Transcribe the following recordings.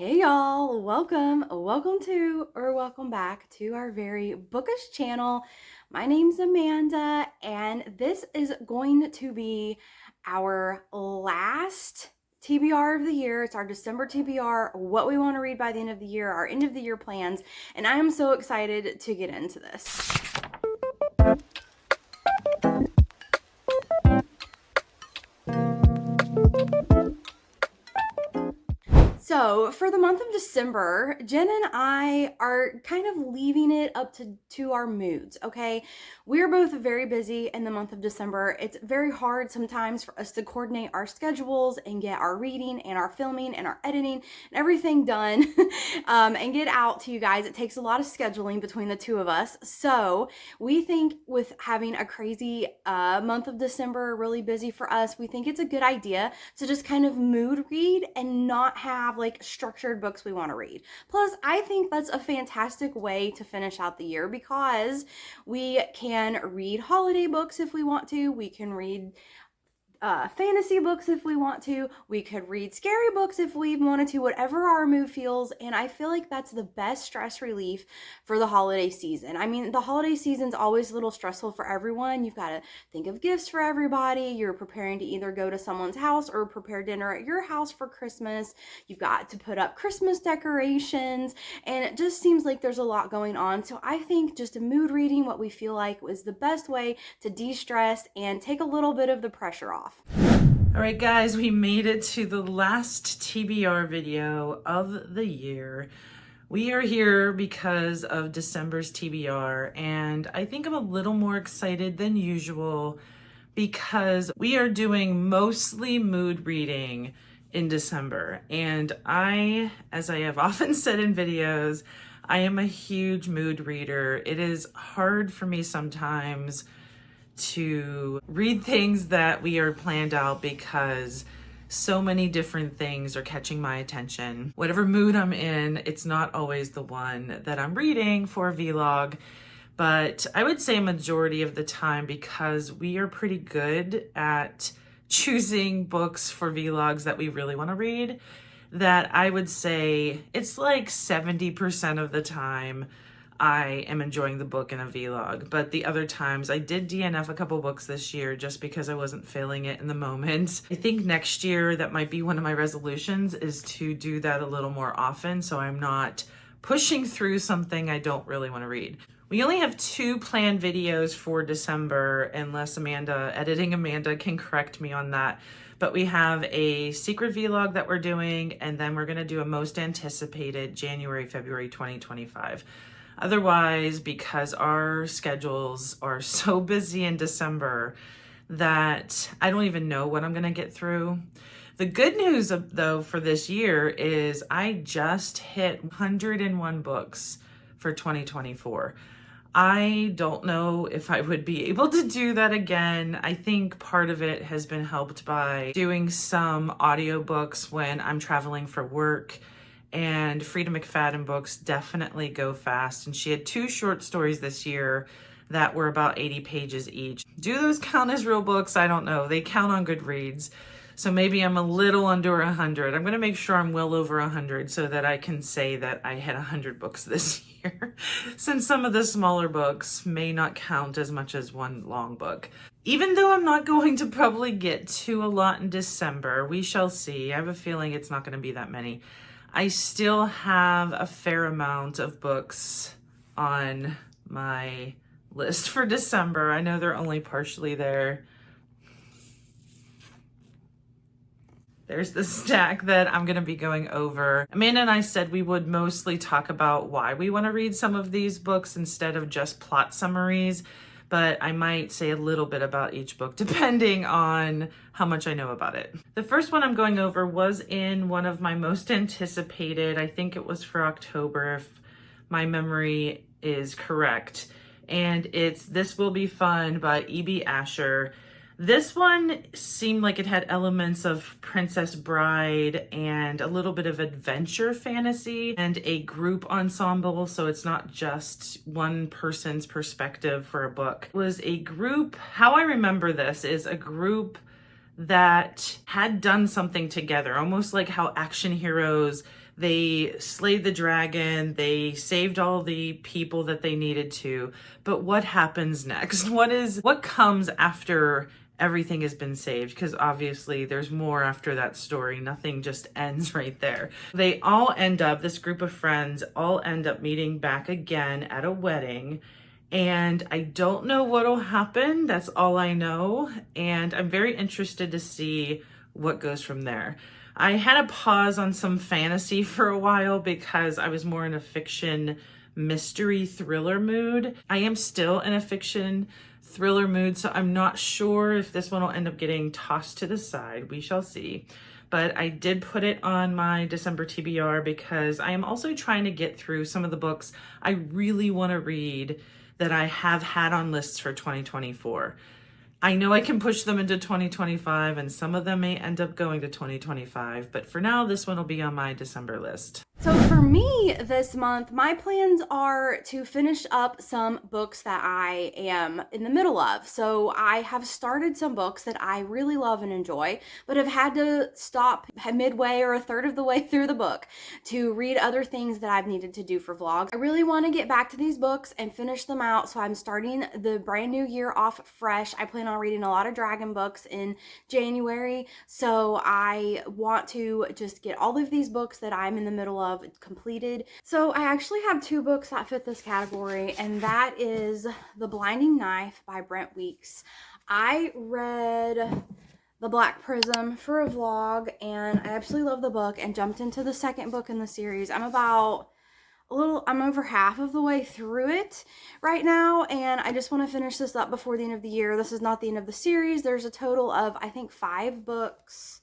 Hey y'all, welcome to or welcome back to our very bookish channel. My name's Amanda and this is going to be our last TBR of the year. It's our December TBR, what we want to read by the end of the year, our end of the year plans, and I am so excited to get into this. So for the month of December, Jen and I are kind of leaving it up to our moods, okay? We're both very busy in the month of December. It's very hard sometimes for us to coordinate our schedules and get our reading and our filming and our editing and everything done and get out to you guys. It takes a lot of scheduling between the two of us. So we think with having a crazy month of December, really busy for us, we think it's a good idea to just kind of mood read and not have like structured books we want to read. Plus, I think that's a fantastic way to finish out the year because we can read holiday books if we want to. We can read fantasy books if we want to. We could read scary books if we wanted to, whatever our mood feels. And I feel like that's the best stress relief for the holiday season. I mean, the holiday season's always a little stressful for everyone. You've got to think of gifts for everybody. You're preparing to either go to someone's house or prepare dinner at your house for Christmas. You've got to put up Christmas decorations, and it just seems like there's a lot going on. So I think just a mood reading what we feel like was the best way to de-stress and take a little bit of the pressure off. All right, guys, we made it to the last TBR video of the year. We are here because of December's TBR, and I think I'm a little more excited than usual because we are doing mostly mood reading in December. And as I have often said in videos, I am a huge mood reader. It is hard for me sometimes to read things that we are planned out because so many different things are catching my attention. Whatever mood I'm in, it's not always the one that I'm reading for a vlog, but I would say a majority of the time, because we are pretty good at choosing books for vlogs that we really want to read, that I would say it's like 70% of the time I am enjoying the book in a vlog. But the other times, I did DNF a couple books this year just because I wasn't feeling it in the moment. I think next year that might be one of my resolutions, is to do that a little more often so I'm not pushing through something I don't really want to read. We only have 2 planned videos for December, unless editing Amanda can correct me on that. But we have a secret vlog that we're doing, and then we're gonna do a most anticipated January, February 2025. Otherwise, because our schedules are so busy in December that I don't even know what I'm going to get through. The good news, though, for this year is I just hit 101 books for 2024. I don't know if I would be able to do that again. I think part of it has been helped by doing some audiobooks when I'm traveling for work. And Frida McFadden books definitely go fast. And she had 2 short stories this year that were about 80 pages each. Do those count as real books? I don't know. They count on Goodreads. So maybe I'm a little under 100. I'm going to make sure I'm well over 100 so that I can say that I had 100 books this year, since some of the smaller books may not count as much as one long book. Even though I'm not going to probably get to a lot in December, we shall see. I have a feeling it's not going to be that many. I still have a fair amount of books on my list for December. I know they're only partially there. There's the stack that I'm going to be going over. Amanda and I said we would mostly talk about why we want to read some of these books instead of just plot summaries, but I might say a little bit about each book depending on how much I know about it. The first one I'm going over was in one of my most anticipated, I think it was for October if my memory is correct, and it's This Will Be Fun by E.B. Asher. This one seemed like it had elements of Princess Bride and a little bit of adventure fantasy and a group ensemble, so it's not just one person's perspective for a book. It was a group, how I remember this is a group that had done something together, almost like how action heroes They slayed the dragon, they saved all the people that they needed to, but what happens next? What comes after everything has been saved? Because obviously there's more after that story. Nothing just ends right there. They all end up, this group of friends all end up meeting back again at a wedding, and I don't know what'll happen. That's all I know, and I'm very interested to see what goes from there. I had a pause on some fantasy for a while because I was more in a fiction mystery thriller mood. I am still in a fiction thriller mood, so I'm not sure if this one will end up getting tossed to the side. We shall see. But I did put it on my December TBR because I am also trying to get through some of the books I really want to read that I have had on lists for 2024. I know I can push them into 2025, and some of them may end up going to 2025, but for now, this one will be on my December list. So for me this month, my plans are to finish up some books that I am in the middle of. So I have started some books that I really love and enjoy, but have had to stop midway or a third of the way through the book to read other things that I've needed to do for vlogs. I really want to get back to these books and finish them out, so I'm starting the brand new year off fresh. I plan on reading a lot of dragon books in January, so I want to just get all of these books that I'm in the middle of completed. So I actually have two books that fit this category, and that is The Blinding Knife by Brent Weeks. I read The Black Prism for a vlog, and I absolutely love the book and jumped into the second book in the series. I'm over half of the way through it right now, and I just want to finish this up before the end of the year. This is not the end of the series. There's a total of, I think, 5 books.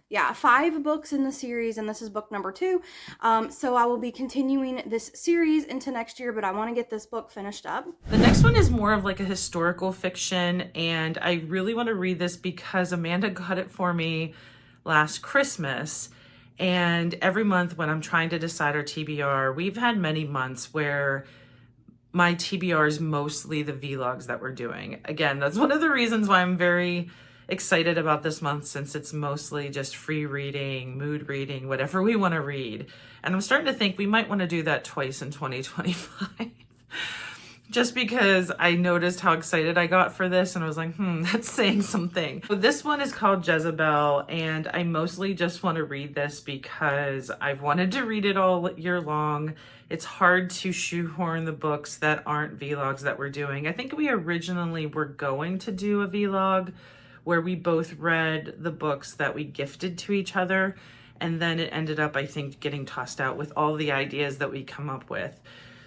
Yeah, 5 books in the series, and this is book number 2. So I will be continuing this series into next year, but I want to get this book finished up. The next one is more of like a historical fiction, and I really want to read this because Amanda got it for me last Christmas. And every month when I'm trying to decide our TBR, we've had many months where my TBR is mostly the vlogs that we're doing. Again, that's one of the reasons why I'm very excited about this month, since it's mostly just free reading, mood reading, whatever we want to read. And I'm starting to think we might want to do that twice in 2025. Just because I noticed how excited I got for this, and I was like, that's saying something. So this one is called Jezebel, and I mostly just want to read this because I've wanted to read it all year long. It's hard to shoehorn the books that aren't vlogs that we're doing. I think we originally were going to do a vlog where we both read the books that we gifted to each other, and then it ended up, I think, getting tossed out with all the ideas that we come up with.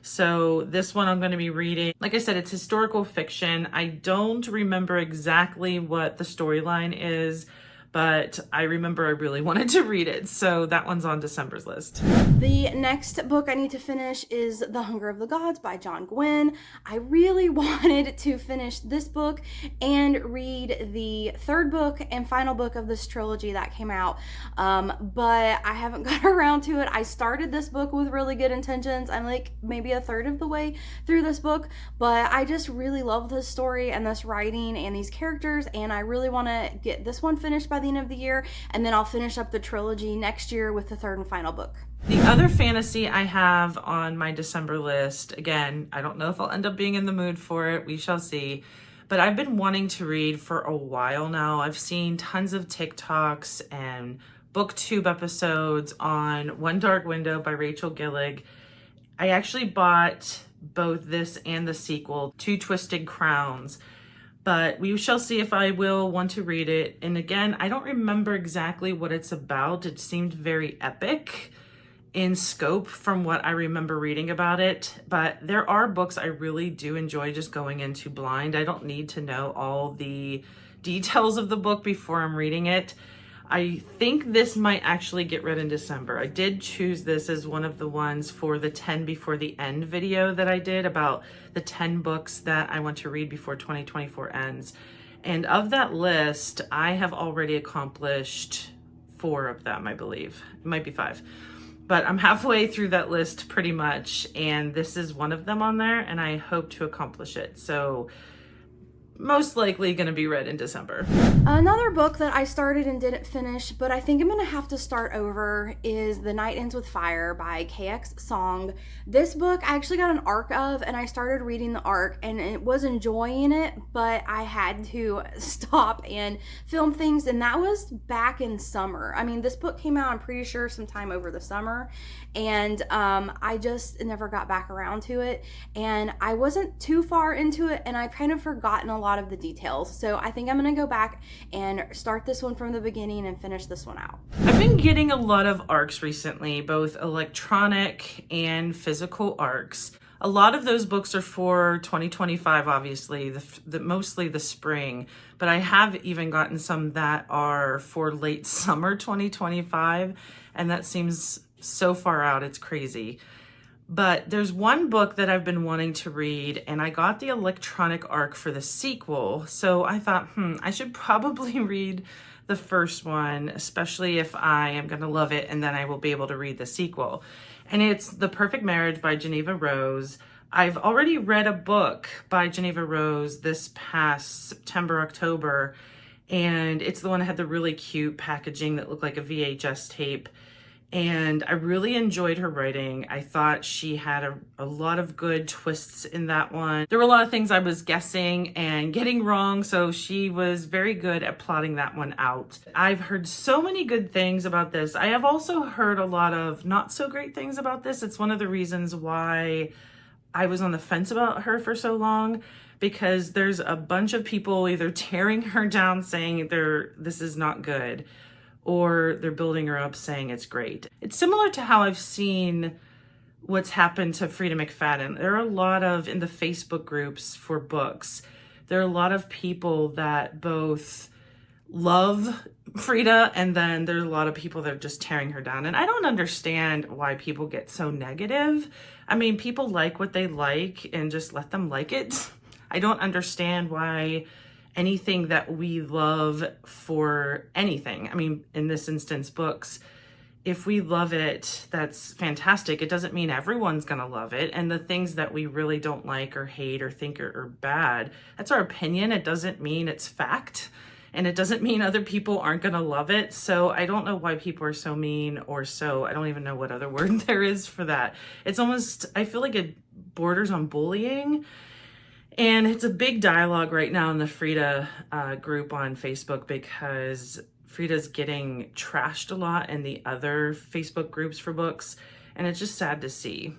So this one I'm going to be reading. Like I said, it's historical fiction. I don't remember exactly what the storyline is, but I remember I really wanted to read it. So that one's on December's list. The next book I need to finish is The Hunger of the Gods by John Gwynne. I really wanted to finish this book and read the third book and final book of this trilogy that came out, but I haven't got around to it. I started this book with really good intentions. I'm like maybe a third of the way through this book, but I just really love this story and this writing and these characters, and I really want to get this one finished by the end of the year, and then I'll finish up the trilogy next year with the third and final book. The other fantasy I have on my December list, again, I don't know if I'll end up being in the mood for it, we shall see, but I've been wanting to read for a while now. I've seen tons of TikToks and booktube episodes on One Dark Window by Rachel Gillig. I actually bought both this and the sequel, Two Twisted Crowns, but we shall see if I will want to read it. And again, I don't remember exactly what it's about. It seemed very epic in scope from what I remember reading about it, but there are books I really do enjoy just going into blind. I don't need to know all the details of the book before I'm reading it. I think this might actually get read in December. I did choose this as one of the ones for the 10 before the end video that I did about the 10 books that I want to read before 2024 ends. And of that list, I have already accomplished 4 of them, I believe. It might be 5. But I'm halfway through that list pretty much, and this is one of them on there, and I hope to accomplish it. So most likely going to be read in December. Another book that I started and didn't finish, but I think I'm going to have to start over, is The Night Ends with Fire by KX Song. This book I actually got an arc of, and I started reading the arc and it was enjoying it, but I had to stop and film things, and that was back in summer. I mean, this book came out, I'm pretty sure, sometime over the summer, and I just never got back around to it, and I wasn't too far into it, and I've kind of forgotten a lot of the details. So I think I'm gonna go back and start this one from the beginning and finish this one out. I've been getting a lot of arcs recently, both electronic and physical arcs. A lot of those books are for 2025, obviously, mostly the spring, but I have even gotten some that are for late summer 2025, and that seems so far out, it's crazy. But there's one book that I've been wanting to read, and I got the electronic arc for the sequel. So I thought, I should probably read the first one, especially if I am going to love it, and then I will be able to read the sequel. And it's The Perfect Marriage by Geneva Rose. I've already read a book by Geneva Rose this past September, October, and it's the one that had the really cute packaging that looked like a VHS tape. And I really enjoyed her writing. I thought she had a lot of good twists in that one. There were a lot of things I was guessing and getting wrong, so she was very good at plotting that one out. I've heard so many good things about this. I have also heard a lot of not so great things about this. It's one of the reasons why I was on the fence about her for so long, because there's a bunch of people either tearing her down saying this is not good, or they're building her up saying it's great. It's similar to how I've seen what's happened to Frida McFadden. There are a lot of, in the Facebook groups for books, there are a lot of people that both love Frida, and then there's a lot of people that are just tearing her down. And I don't understand why people get so negative. I mean, people like what they like, and just let them like it. I don't understand why anything that we love for anything, I mean, in this instance, books, if we love it, that's fantastic. It doesn't mean everyone's gonna love it. And the things that we really don't like or hate or think are bad, that's our opinion. It doesn't mean it's fact. And it doesn't mean other people aren't gonna love it. So I don't know why people are so mean, or so, I don't even know what other word there is for that. It's almost, I feel like it borders on bullying. And it's a big dialogue right now in the Frida group on Facebook, because Frida's getting trashed a lot in the other Facebook groups for books, and it's just sad to see.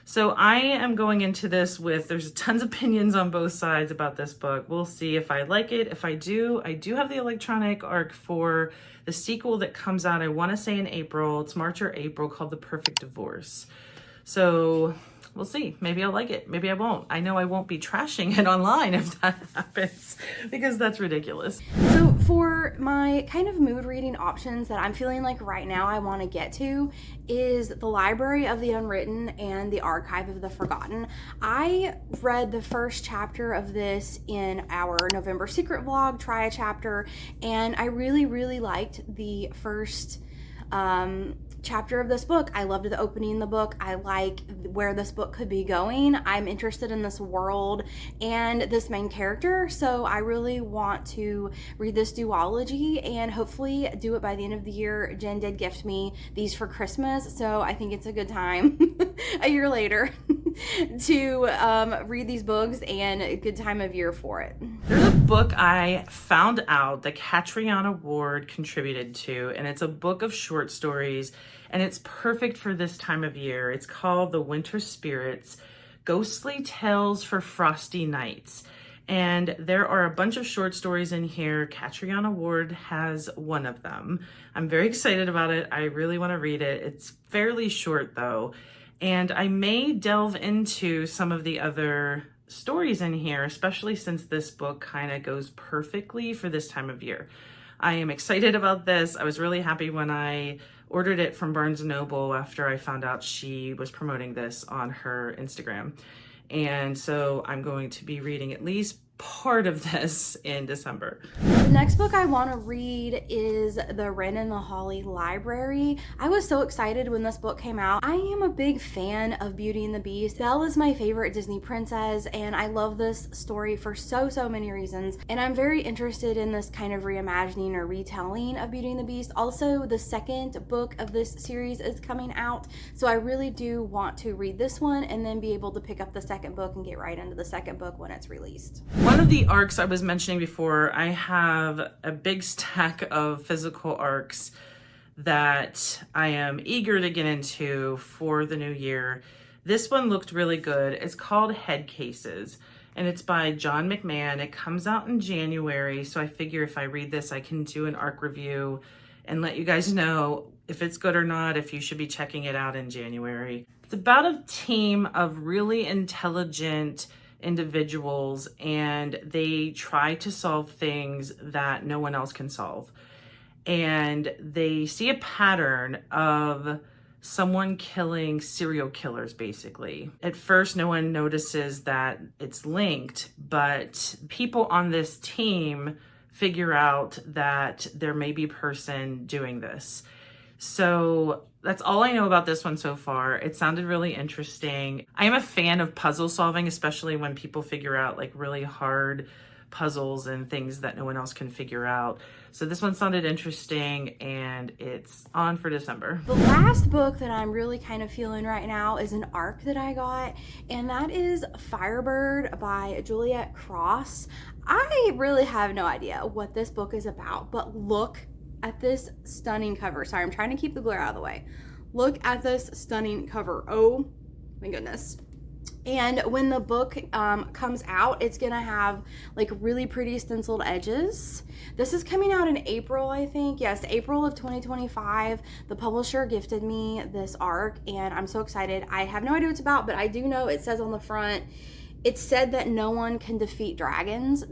So I am going into this with, there's tons of opinions on both sides about this book. We'll see if I like it. If I do have the electronic arc for the sequel that comes out, I want to say in April. It's March or April, called The Perfect Divorce. So we'll see. Maybe I'll like it. Maybe I won't. I know I won't be trashing it online if that happens, because that's ridiculous. So for my kind of mood reading options that I'm feeling like right now I want to get to is The Library of the Unwritten and The Archive of the Forgotten. I read the first chapter of this in our November Secret vlog, Try a Chapter, and I really, really liked the first chapter of this book. I loved the opening of the book. I like where this book could be going. I'm interested in this world and this main character, so I really want to read this duology and hopefully do it by the end of the year. Jen did gift me these for Christmas, so I think it's a good time a year later to read these books, and a good time of year for it. There's a book I found out the Catriona Ward contributed to, and it's a book of short stories, and it's perfect for this time of year. It's called The Winter Spirits, Ghostly Tales for Frosty Nights. And there are a bunch of short stories in here. Catriona Ward has one of them. I'm very excited about it. I really want to read it. It's fairly short though. And I may delve into some of the other stories in here, especially since this book kind of goes perfectly for this time of year. I am excited about this. I was really happy when I ordered it from Barnes & Noble after I found out she was promoting this on her Instagram. And so I'm going to be reading at least part of this in December. The next book I want to read is The Wren and the Holly Library. I was so excited when this book came out. I am a big fan of Beauty and the Beast. Belle is my favorite Disney princess, and I love this story for so many reasons. And I'm very interested in this kind of reimagining or retelling of Beauty and the Beast. Also, the second book of this series is coming out, so I really do want to read this one and then be able to pick up the second book and get right into the second book when it's released. One of the arcs I was mentioning before, I have a big stack of physical arcs that I am eager to get into for the new year. This one looked really good. It's called Head Cases, and it's by John McMahon. It comes out in January, so I figure if I read this, I can do an arc review and let you guys know if it's good or not, if you should be checking it out in January. It's about a team of really intelligent individuals, and they try to solve things that no one else can solve. And they see a pattern of someone killing serial killers, basically. At first, no one notices that it's linked, but people on this team figure out that there may be a person doing this. So that's all I know about this one so far. It sounded really interesting. I am a fan of puzzle solving, especially when people figure out like really hard puzzles and things that no one else can figure out. So this one sounded interesting, and it's on for December. The last book that I'm really kind of feeling right now is an arc that I got, and that is Firebird by Juliet Cross. I really have no idea what this book is about, but look at this stunning cover. Sorry, I'm trying to keep the glare out of the way. Look at this stunning cover. Oh my goodness. And when the book comes out, it's gonna have like really pretty stenciled edges. This is coming out in April, I think. Yes, April of 2025. The publisher gifted me this arc, and I'm so excited. I have no idea what it's about, but I do know it says on the front, it said that no one can defeat dragons, ...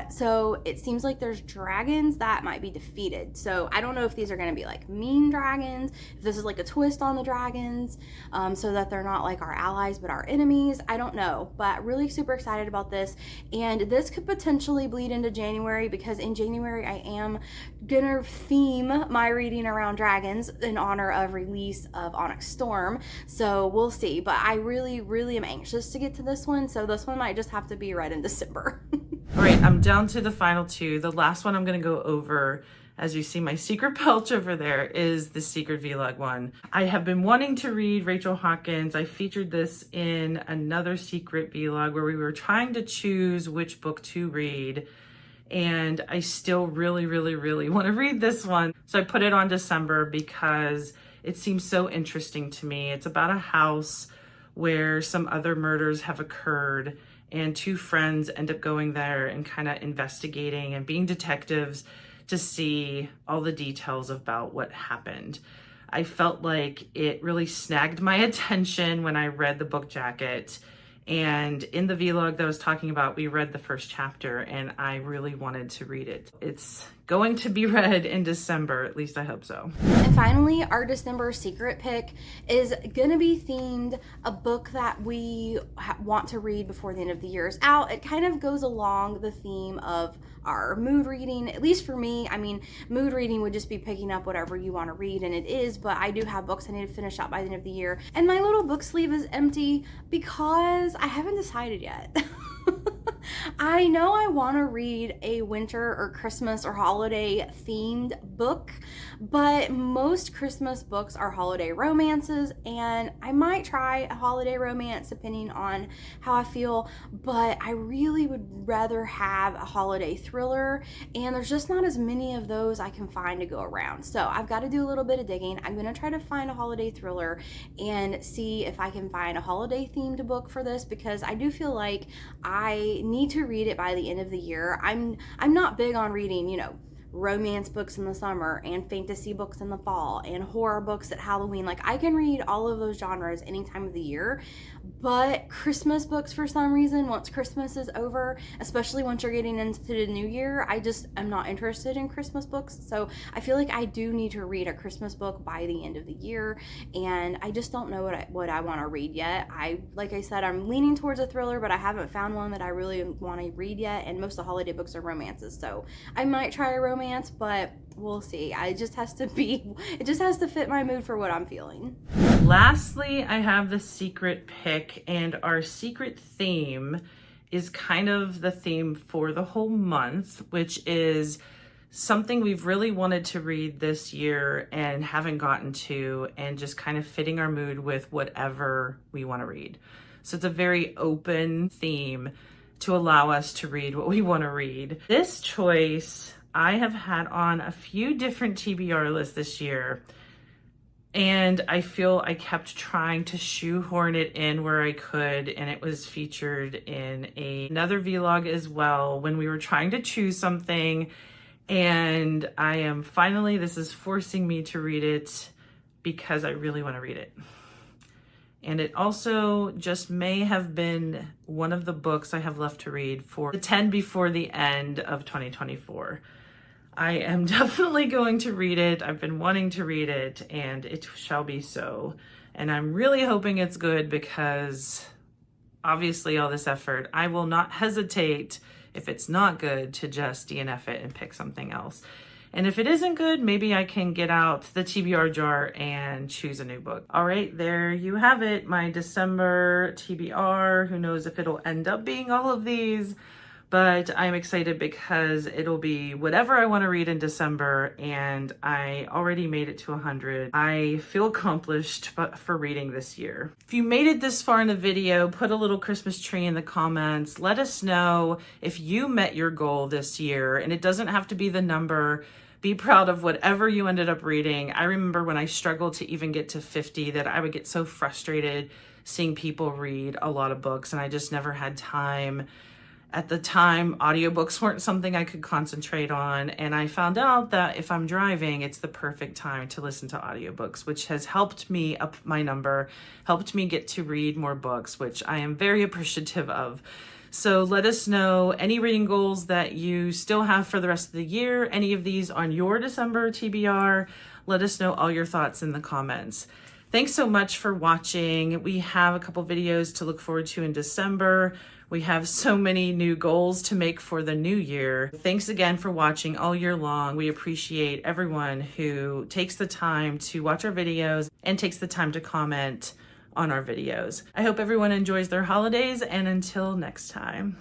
So it seems like there's dragons that might be defeated. So I don't know if these are gonna be like mean dragons, if this is like a twist on the dragons, so that they're not like our allies, but our enemies. I don't know, but really super excited about this. And this could potentially bleed into January, because in January I am gonna theme my reading around dragons in honor of release of Onyx Storm. So we'll see, but I really am anxious to get to this one. So this one might just have to be read in December. All right, I'm down to the final two. The last one I'm gonna go over, as you see my secret pouch over there, is the Secret Vlog one. I have been wanting to read Rachel Hawkins. I featured this in another Secret Vlog where we were trying to choose which book to read. And I still really want to read this one. So I put it on December because it seems so interesting to me. It's about a house where some other murders have occurred, and two friends end up going there and kind of investigating and being detectives to see all the details about what happened. I felt like it really snagged my attention when I read the book jacket. And in the vlog that I was talking about, we read the first chapter, and I really wanted to read it. It's going to be read in December, at least I hope so. And finally, our December secret pick is gonna be themed a book that we want to read before the end of the year is out. It kind of goes along the theme of our mood reading, at least for me. I mean, mood reading would just be picking up whatever you want to read, and it is, but I do have books I need to finish out by the end of the year. And my little book sleeve is empty because I haven't decided yet. I know I want to read a winter or Christmas or holiday themed book, but most Christmas books are holiday romances, and I might try a holiday romance depending on how I feel, but I really would rather have a holiday thriller, and there's just not as many of those I can find to go around. So I've got to do a little bit of digging. I'm going to try to find a holiday thriller and see if I can find a holiday themed book for this, because I do feel like I need to read it by the end of the year. I'm not big on reading, you know, romance books in the summer and fantasy books in the fall and horror books at Halloween. Like, I can read all of those genres any time of the year, But Christmas books, for some reason, once Christmas is over, especially once you're getting into the new year, I just am not interested in Christmas books. So I feel like I do need to read a Christmas book by the end of the year, and I just don't know what I want to read yet. Like I said, I'm leaning towards a thriller, but I haven't found one that I really want to read yet, and most of the holiday books are romances. So I might try a romance, but we'll see. It just has to fit my mood for what I'm feeling. Lastly, I have the secret pick, and our secret theme is kind of the theme for the whole month, which is something we've really wanted to read this year and haven't gotten to, and just kind of fitting our mood with whatever we want to read. So it's a very open theme to allow us to read what we want to read. This choice I have had on a few different TBR lists this year, and I feel I kept trying to shoehorn it in where I could, and it was featured in another vlog as well when we were trying to choose something. And this is forcing me to read it because I really want to read it. And it also just may have been one of the books I have left to read for the 10 before the end of 2024. I am definitely going to read it. I've been wanting to read it, and it shall be so. And I'm really hoping it's good because obviously all this effort, I will not hesitate if it's not good to just DNF it and pick something else. And if it isn't good, maybe I can get out the TBR jar and choose a new book. All right, there you have it, my December TBR. Who knows if it'll end up being all of these, but I'm excited because it'll be whatever I want to read in December, and I already made it to 100. I feel accomplished for reading this year. If you made it this far in the video, put a little Christmas tree in the comments. Let us know if you met your goal this year, and it doesn't have to be the number. Be proud of whatever you ended up reading. I remember when I struggled to even get to 50 that I would get so frustrated seeing people read a lot of books, and I just never had time. At the time, audiobooks weren't something I could concentrate on, and I found out that if I'm driving, it's the perfect time to listen to audiobooks, which has helped me up my number, helped me get to read more books, which I am very appreciative of. So let us know any reading goals that you still have for the rest of the year, any of these on your December TBR. Let us know all your thoughts in the comments. Thanks so much for watching. We have a couple videos to look forward to in December. We have so many new goals to make for the new year. Thanks again for watching all year long. We appreciate everyone who takes the time to watch our videos and takes the time to comment on our videos. I hope everyone enjoys their holidays, and until next time.